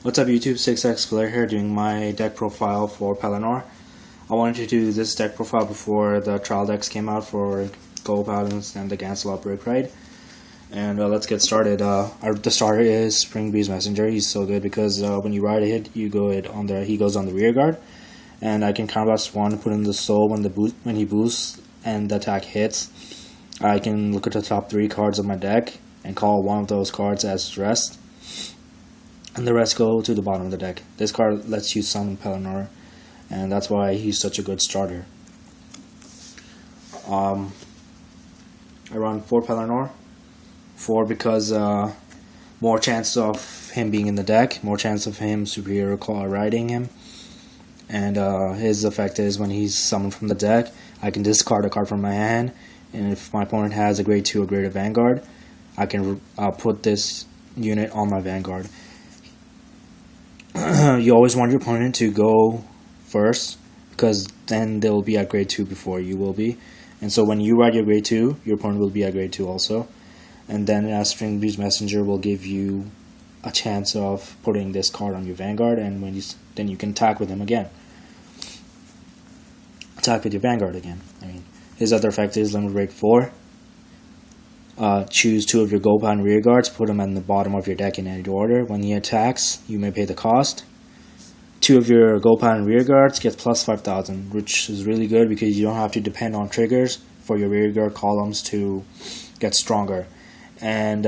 What's up YouTube, 6X Player here doing my deck profile for Pellinore. I wanted to do this deck profile before the trial decks came out for Gold Paladins and the Gancelot Break Ride. And let's get started. The starter is Spring Breeze Messenger. He's so good because when you ride a hit, he goes on the rear guard. And I can counterblast one, put in the soul when he boosts and the attack hits. I can look at the top 3 cards of my deck and call one of those cards as rest. And the rest go to the bottom of the deck. This card lets you summon Pellinore, and that's why he's such a good starter. I run 4 Pellinore. 4 because more chance of him being in the deck, more chance of him superior claw riding him. And his effect is when he's summoned from the deck, I can discard a card from my hand, and if my opponent has a grade 2 or greater vanguard, I can put this unit on my vanguard. You always want your opponent to go first, because then they'll be at grade 2 before you will be. And so when you ride your grade 2, your opponent will be at grade 2 also. And then Spring Breeze Messenger will give you a chance of putting this card on your vanguard, and then you can attack with him again. Attack with your vanguard again. His other effect is Limit Break 4. Choose 2 of your Gold Paladin rear guards, put them in the bottom of your deck in any order. When he attacks, you may pay the cost. 2 of your Gold Paladin rear guards get plus 5,000, which is really good because you don't have to depend on triggers for your rear guard columns to get stronger. And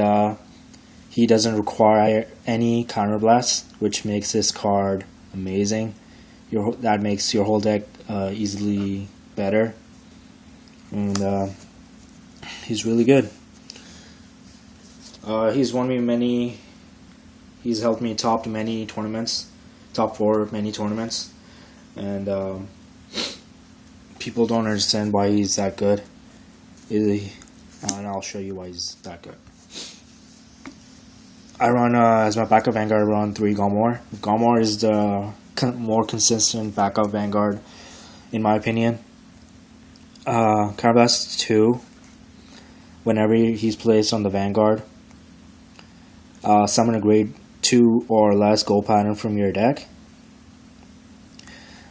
he doesn't require any counterblasts, which makes this card amazing. That makes your whole deck easily better. And he's really good. He's won me many. He's helped me top many tournaments, top 4 many tournaments, and people don't understand why he's that good. And I'll show you why he's that good. I run as my backup vanguard. I run 3 Galmor. Galmor is the more consistent backup vanguard, in my opinion. Counterblast 2. Whenever he's placed on the vanguard. Summon a grade 2 or less Gold Paladin from your deck.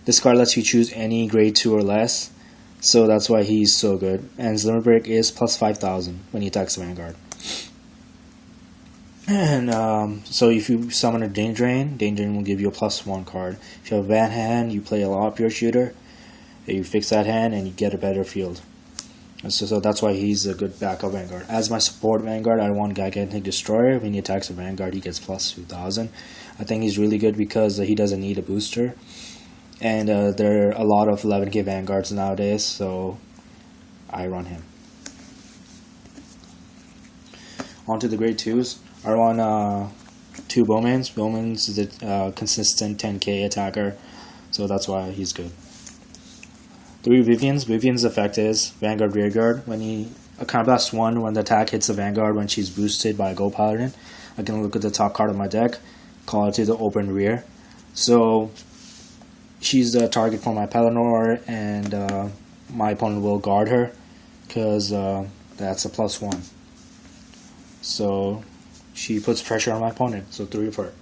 This card lets you choose any grade 2 or less, so that's why he's so good. And his limit break is plus 5,000 when he attacks the vanguard. And so if you summon a Danger Drain will give you a plus 1 card. If you have a bad hand, you play a lot pure shooter, you fix that hand and you get a better field. So that's why he's a good backup vanguard. As my support vanguard, I want Gigantic Destroyer. When he attacks a vanguard, he gets plus 2,000. I think he's really good because he doesn't need a booster. And there are a lot of 11k vanguards nowadays, so I run him. On to the grade 2s. I run 2 Bowmans. Bowmans is a consistent 10k attacker, so that's why he's good. 3 Vivians. Vivian's effect is Vanguard Rearguard. When he counterblast 1 when the attack hits the Vanguard when she's boosted by a Gold Paladin, I can look at the top card of my deck, call it to the open rear. So she's the target for my Pellinore, and my opponent will guard her because that's a plus 1. So she puts pressure on my opponent. So 3 of her.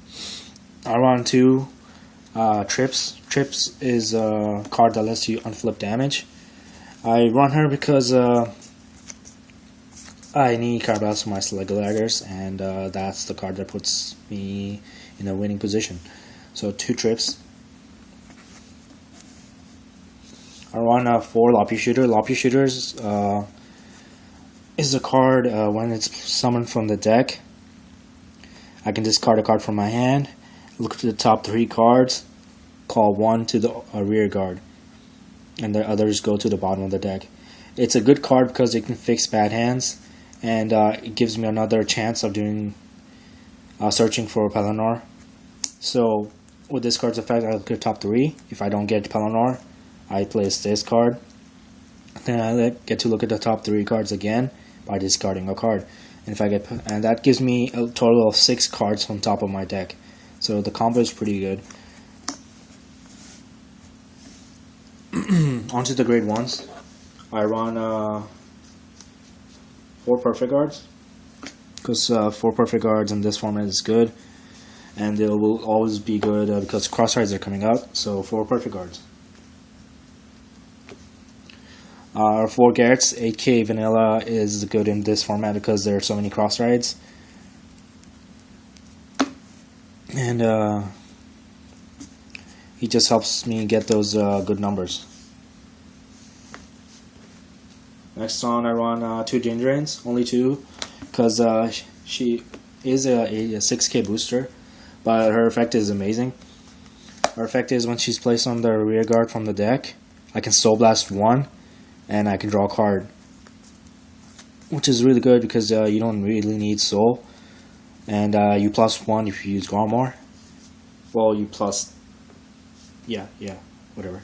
I run 2 Trips. Trips is a card that lets you unflip damage. I run her because I need counterblast for my Select Laggers, and that's the card that puts me in a winning position. So 2 Trips. I run 4 Loppy Shooter. Loppy Shooters is a card when it's summoned from the deck. I can discard a card from my hand, look at the top 3 cards, call 1 to the rear guard, and the others go to the bottom of the deck. It's a good card because it can fix bad hands, and it gives me another chance of doing searching for Pellinore. So with this card's effect, I look at top 3. If I don't get Pellinore, I place this card. Then I get to look at the top 3 cards again by discarding a card. And if I get, and that gives me a total of 6 cards on top of my deck. So the combo is pretty good. Onto the grade 1s. I run 4 perfect guards because 4 perfect guards in this format is good. and it will always be good because crossrides are coming out. So 4 perfect guards. Our 4 Garretts, 8k vanilla is good in this format because there are so many crossrides. And he just helps me get those good numbers. Next on, I run 2 Gingerines, only 2, because she is a 6k booster, but her effect is amazing. Her effect is when she's placed on the rear guard from the deck, I can Soul Blast 1, and I can draw a card, which is really good because you don't really need Soul, and you plus 1 if you use Garmor. Well, you plus, yeah, whatever.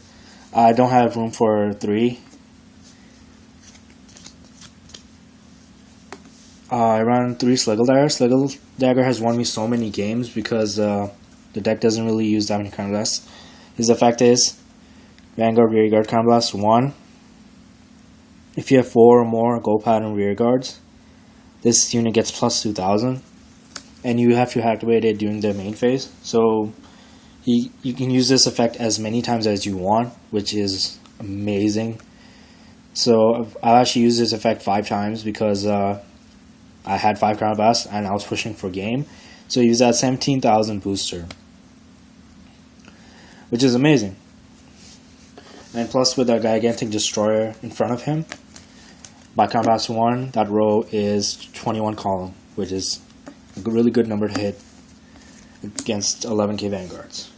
I don't have room for 3. I run 3 Sluggle Dagger. Sluggle Dagger has won me so many games because the deck doesn't really use that many Crown Blasts. His effect is Vanguard Rearguard Crown Blast 1. If you have 4 or more Gold Paladin Rearguards, this unit gets plus 2000, and you have to activate it during the main phase. So you can use this effect as many times as you want, which is amazing. So I actually used this effect 5 times because I had 5 Crown Blasts and I was pushing for game. So use that 17,000 booster, which is amazing. And plus with a gigantic destroyer in front of him, by Crown Blast 1, that row is 21 column, which is a really good number to hit against 11k vanguards.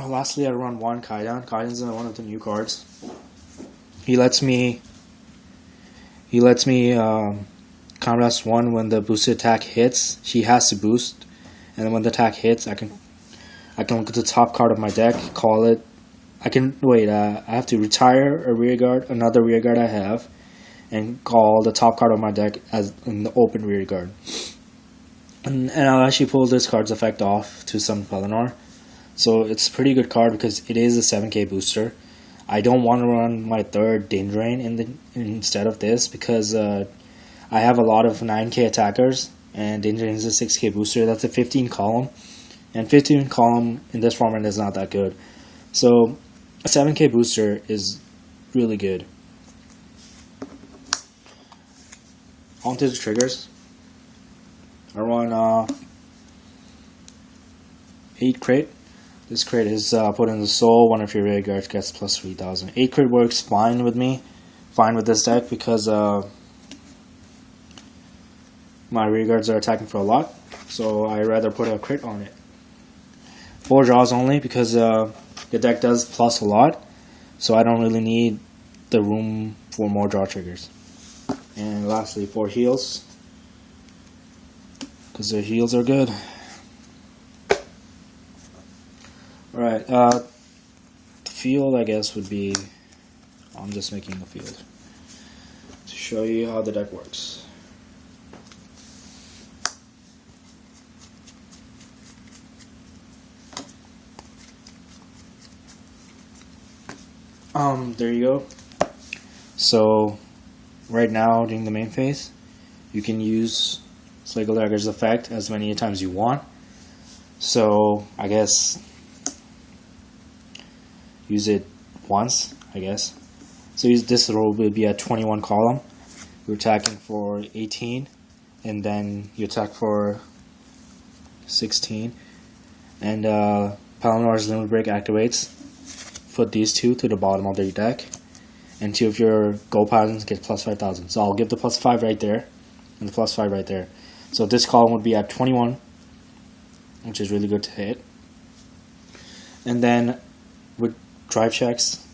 Lastly, I run 1 Kaidan. Kaidan's one of the new cards. He lets me Crown Blast 1 when the boosted attack hits. She has to boost, and then when the attack hits, I can look at the top card of my deck, call it. I have to retire a rearguard, another rearguard I have, and call the top card of my deck as in the open rearguard. And I'll actually pull this card's effect off to some Pellinore. So it's a pretty good card because it is a 7k booster. I don't want to run my 3rd Dindrain instead of this because I have a lot of 9k attackers, and Dindrain is a 6k booster. That's a 15 column, and 15 column in this format is not that good. So a 7k booster is really good. On to the triggers. I run 8 crit. This crit is put in the soul. One of your rear guards gets plus 3000. 8 crit works fine with me. Fine with this deck because my rear guards are attacking for a lot. So I rather put a crit on it. 4 draws only because the deck does plus a lot. So I don't really need the room for more draw triggers. And lastly, 4 heals. Because the heals are good. Alright, the field I guess would be, I'm just making a field to show you how the deck works. There you go. So right now during the main phase, you can use Sluggle Dagger's effect as many times you want. So I guess use it once, I guess. So this row will be at 21 column. You're attacking for 18, and then you attack for 16. And Pellinore's Limit Break activates. Put these 2 to the bottom of the deck, and 2 of your Gold Paladins get plus 5000. So I'll give the plus 5 right there, and the plus 5 right there. So this column would be at 21, which is really good to hit. And then with drive checks,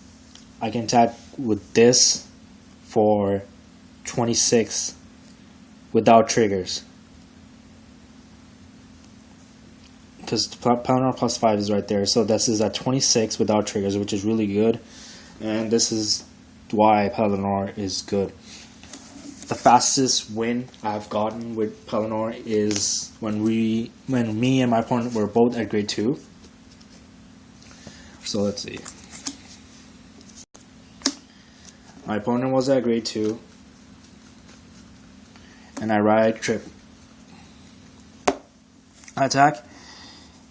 I can attack with this for 26 without triggers. Because Pellinore plus 5 is right there. So this is at 26 without triggers, which is really good. And this is why Pellinore is good. The fastest win I've gotten with Pellinore is when me and my opponent were both at grade 2. So let's see. My opponent was at grade 2, and I ride trip. I attack.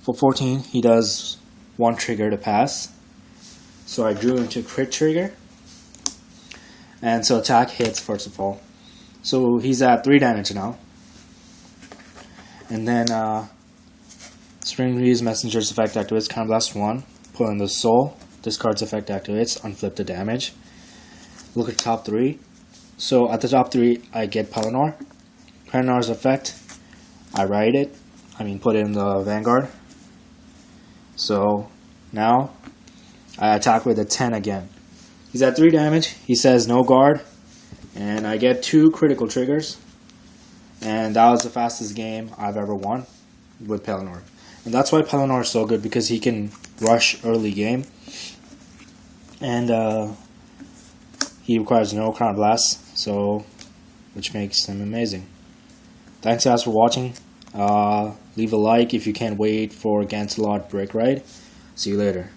For 14, he does 1 trigger to pass. So I drew into crit trigger. And so attack hits first of all. So he's at 3 damage now. And then Spring Breeze Messenger's effect activates, Counterblast 1. Pull in the soul. Discard's effect activates, unflip the damage. Look at top 3. So at the top 3, I get Pellinore. Pellinore's effect, I write it. Put it in the Vanguard. So now I attack with a 10 again. He's at 3 damage. He says no guard. And I get 2 critical triggers. And that was the fastest game I've ever won with Pellinore. And that's why Pellinore is so good, because he can rush early game. And he requires no Crown Blast, which makes him amazing. Thanks guys for watching. Leave a like if you can't wait for Gancelot Break Ride. See you later.